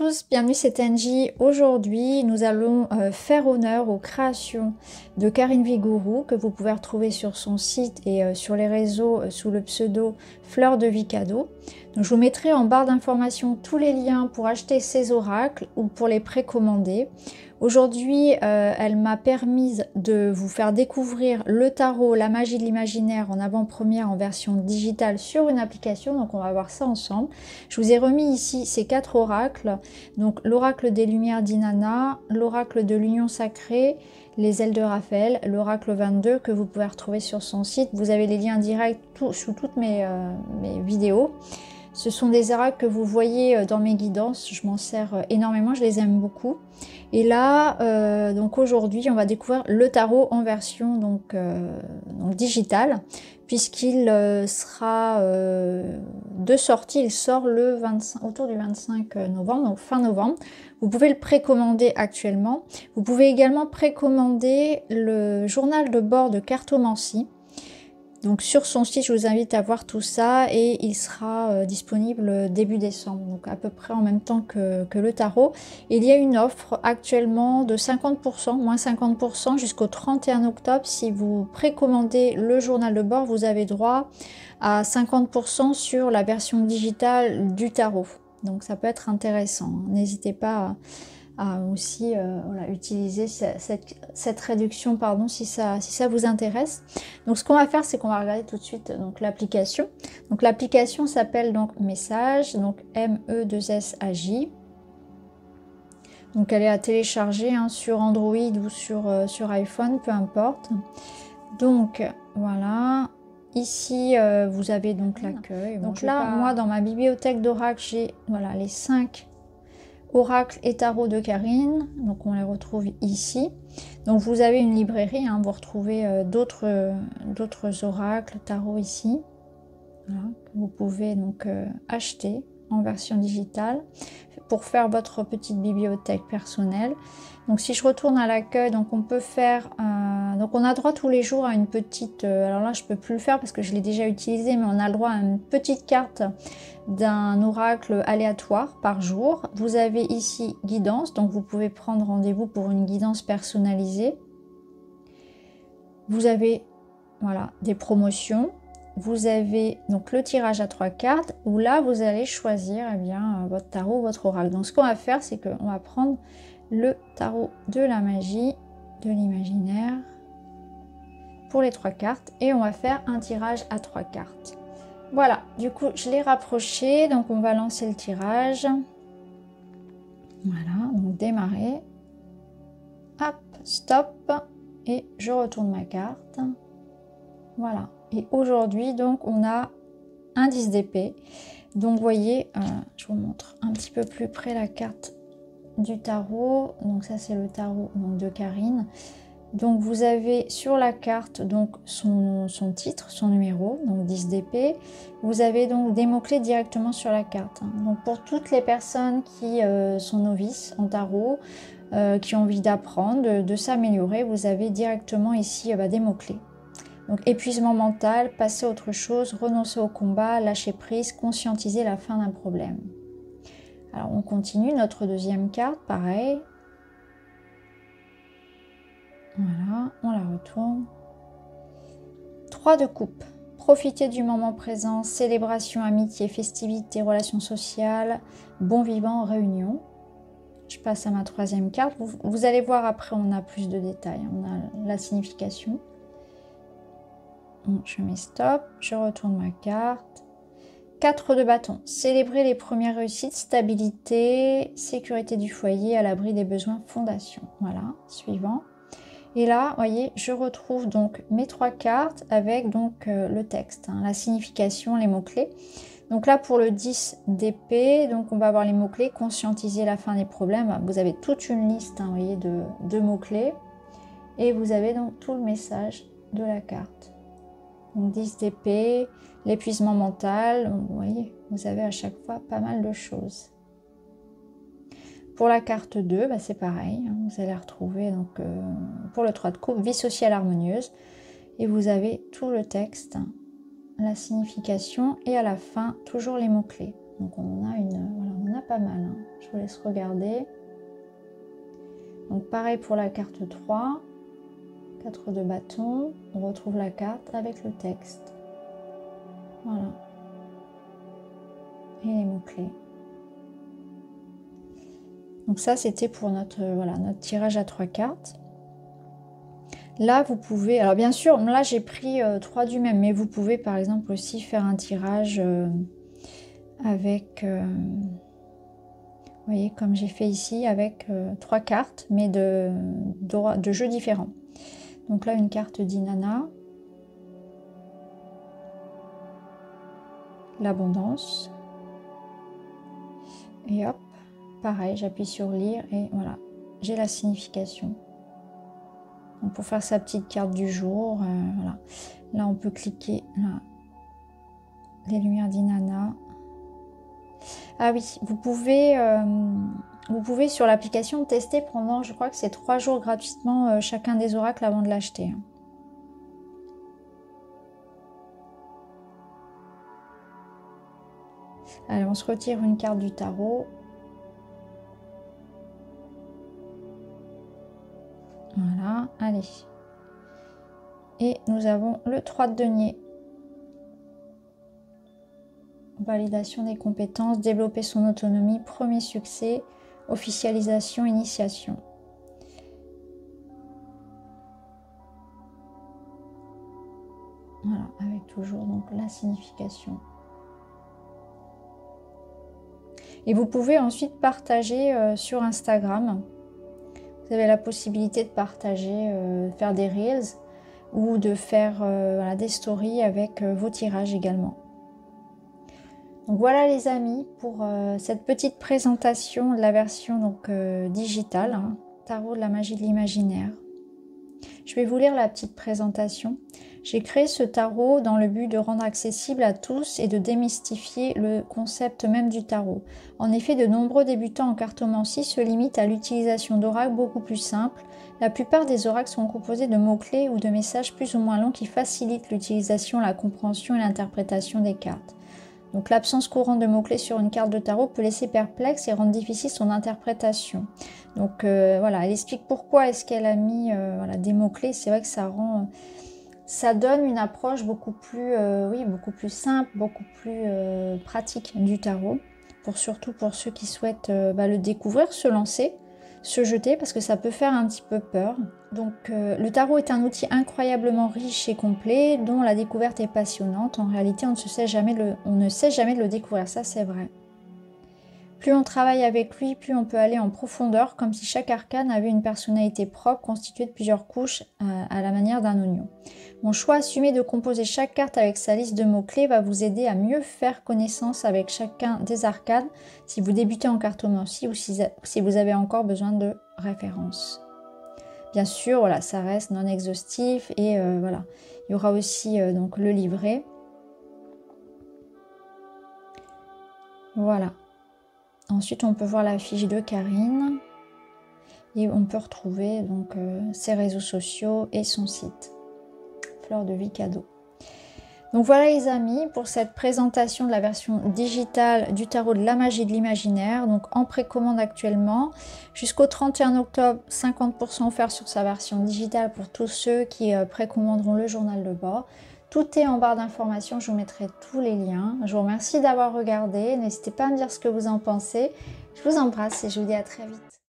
tous, bienvenue, c'est Angie. Aujourd'hui, nous allons faire honneur aux créations de Karine Vigouroux que vous pouvez retrouver sur son site et sur les réseaux sous le pseudo Fleur de Vie Cadeau. Donc, je vous mettrai en barre d'informations tous les liens pour acheter ces oracles ou pour les précommander. Aujourd'hui, elle m'a permis de vous faire découvrir le tarot, la magie de l'imaginaire en avant-première en version digitale sur une application. Donc on va voir ça ensemble. Je vous ai remis ici ces 4 oracles. Donc l'oracle des lumières d'Inanna, l'oracle de l'union sacrée, les ailes de Raphaël, l'oracle 22 que vous pouvez retrouver sur son site. Vous avez les liens directs sous toutes mes vidéos. Ce sont des oracles que vous voyez dans mes guidances, je m'en sers énormément, je les aime beaucoup. Et là, donc aujourd'hui, on va découvrir le tarot en version donc digitale, puisqu'il sera de sortie, il sort le 25, autour du 25 novembre, donc fin novembre. Vous pouvez le précommander actuellement. Vous pouvez également précommander le journal de bord de cartomancie. Donc sur son site, je vous invite à voir tout ça et il sera disponible début décembre, donc à peu près en même temps que le tarot. Il y a une offre actuellement de 50%, moins 50% jusqu'au 31 octobre. Si vous précommandez le journal de bord, vous avez droit à 50% sur la version digitale du tarot. Donc ça peut être intéressant. N'hésitez pas à aussi voilà, utiliser cette réduction pardon, si ça vous intéresse. Donc ce qu'on va faire, c'est qu'on va regarder tout de suite donc l'application. Donc l'application s'appelle donc Message, donc MESSAJ. Donc elle est à télécharger hein, sur Android ou sur iPhone, peu importe. Donc voilà. Ici, vous avez donc l'accueil. Donc bon, là, moi, dans ma bibliothèque d'oracle, j'ai voilà, les 5 oracles et tarot de Karine, donc on les retrouve ici. Donc vous avez une librairie, hein, vous retrouvez d'autres oracles, tarots ici, voilà, que vous pouvez donc acheter en version digitale pour faire votre petite bibliothèque personnelle. Donc si je retourne à l'accueil, donc on peut faire, donc on a droit tous les jours à une petite, alors là je peux plus le faire parce que je l'ai déjà utilisé, mais on a le droit à une petite carte d'un oracle aléatoire par jour. Vous avez ici guidance, donc vous pouvez prendre rendez-vous pour une guidance personnalisée. Vous avez voilà des promotions. Vous avez donc le tirage à 3 cartes où là vous allez choisir eh bien, votre tarot, votre oracle. Donc ce qu'on va faire, c'est qu'on va prendre le tarot de la magie, de l'imaginaire pour les 3 cartes et on va faire un tirage à 3 cartes. Voilà, du coup je l'ai rapproché, donc on va lancer le tirage. Voilà, donc démarrer. Hop, stop et je retourne ma carte. Voilà. Et aujourd'hui, donc, on a un 10 d'épée. Donc, vous voyez, je vous montre un petit peu plus près la carte du tarot. Donc, ça, c'est le tarot donc, de Karine. Donc, vous avez sur la carte donc son titre, son numéro, donc 10 d'épée. Vous avez donc des mots-clés directement sur la carte. Donc, pour toutes les personnes qui sont novices en tarot, qui ont envie d'apprendre, de s'améliorer, vous avez directement ici des mots-clés. Donc épuisement mental, passer à autre chose, renoncer au combat, lâcher prise, conscientiser la fin d'un problème. Alors on continue, notre deuxième carte, pareil. Voilà, on la retourne. 3 de coupe. Profiter du moment présent, célébration, amitié, festivité, relations sociales, bon vivant, réunion. Je passe à ma troisième carte. Vous allez voir après, on a plus de détails. On a la signification. Je mets stop, je retourne ma carte. 4 de bâton. Célébrer les premières réussites, stabilité, sécurité du foyer, à l'abri des besoins, fondation. Voilà, suivant. Et là, vous voyez, je retrouve donc mes 3 cartes avec donc le texte, hein, la signification, les mots-clés. Donc là, pour le 10 d'épée, donc on va avoir les mots-clés, conscientiser la fin des problèmes. Vous avez toute une liste, hein, vous voyez, de mots-clés. Et vous avez donc tout le message de la carte. Donc 10 d'épée, l'épuisement mental, donc, vous voyez, vous avez à chaque fois pas mal de choses. Pour la carte 2, c'est pareil, hein, vous allez retrouver donc, pour le 3 de coupe, vie sociale harmonieuse, et vous avez tout le texte, la signification, et à la fin, toujours les mots-clés. Donc on en a voilà, on en a pas mal, hein. Je vous laisse regarder. Donc pareil pour la carte 3, 4 de bâton, on retrouve la carte avec le texte. Voilà. Et les mots-clés. Donc ça c'était pour notre, voilà, notre tirage à 3 cartes. Là vous pouvez, alors bien sûr là j'ai pris 3 du même, mais vous pouvez par exemple aussi faire un tirage avec, vous voyez comme j'ai fait ici, avec 3 cartes, mais de jeux différents. Donc là une carte d'Inanna, l'abondance, et hop, pareil, j'appuie sur lire et voilà, j'ai la signification. Donc pour faire sa petite carte du jour, voilà. Là on peut cliquer là, les lumières d'Inanna. Ah oui, vous pouvez sur l'application tester pendant, je crois que c'est 3 jours gratuitement chacun des oracles avant de l'acheter. Allez, on se retire une carte du tarot. Voilà, allez. Et nous avons le 3 de denier. Validation des compétences, développer son autonomie, premier succès, officialisation, initiation. Voilà, avec toujours donc la signification. Et vous pouvez ensuite partager sur Instagram. Vous avez la possibilité de partager, faire des reels ou de faire voilà, des stories avec vos tirages également. Donc voilà les amis pour cette petite présentation de la version donc, digitale, hein, tarot de la magie de l'imaginaire. Je vais vous lire la petite présentation. J'ai créé ce tarot dans le but de rendre accessible à tous et de démystifier le concept même du tarot. En effet, de nombreux débutants en cartomancie se limitent à l'utilisation d'oracles beaucoup plus simples. La plupart des oracles sont composés de mots-clés ou de messages plus ou moins longs qui facilitent l'utilisation, la compréhension et l'interprétation des cartes. Donc l'absence courante de mots-clés sur une carte de tarot peut laisser perplexe et rendre difficile son interprétation. Donc voilà, elle explique pourquoi est-ce qu'elle a mis voilà, des mots-clés. C'est vrai que ça donne une approche beaucoup plus, oui, beaucoup plus simple, beaucoup plus pratique du tarot. Surtout pour ceux qui souhaitent le découvrir, se lancer, se jeter, parce que ça peut faire un petit peu peur. Donc le tarot est un outil incroyablement riche et complet, dont la découverte est passionnante. En réalité, on ne sait jamais de le découvrir, ça c'est vrai. Plus on travaille avec lui, plus on peut aller en profondeur, comme si chaque arcane avait une personnalité propre, constituée de plusieurs couches à la manière d'un oignon. Mon choix assumé de composer chaque carte avec sa liste de mots-clés va vous aider à mieux faire connaissance avec chacun des arcanes si vous débutez en cartomancie ou si vous avez encore besoin de références. Bien sûr, voilà, ça reste non exhaustif et voilà, il y aura aussi donc le livret. Voilà. Ensuite, on peut voir la fiche de Karine et on peut retrouver donc ses réseaux sociaux et son site. Fleur de vie cadeau. Donc voilà les amis pour cette présentation de la version digitale du tarot de la magie de l'imaginaire. Donc en précommande actuellement. Jusqu'au 31 octobre, 50% offert sur sa version digitale pour tous ceux qui précommanderont le journal de bord. Tout est en barre d'informations, je vous mettrai tous les liens. Je vous remercie d'avoir regardé. N'hésitez pas à me dire ce que vous en pensez. Je vous embrasse et je vous dis à très vite.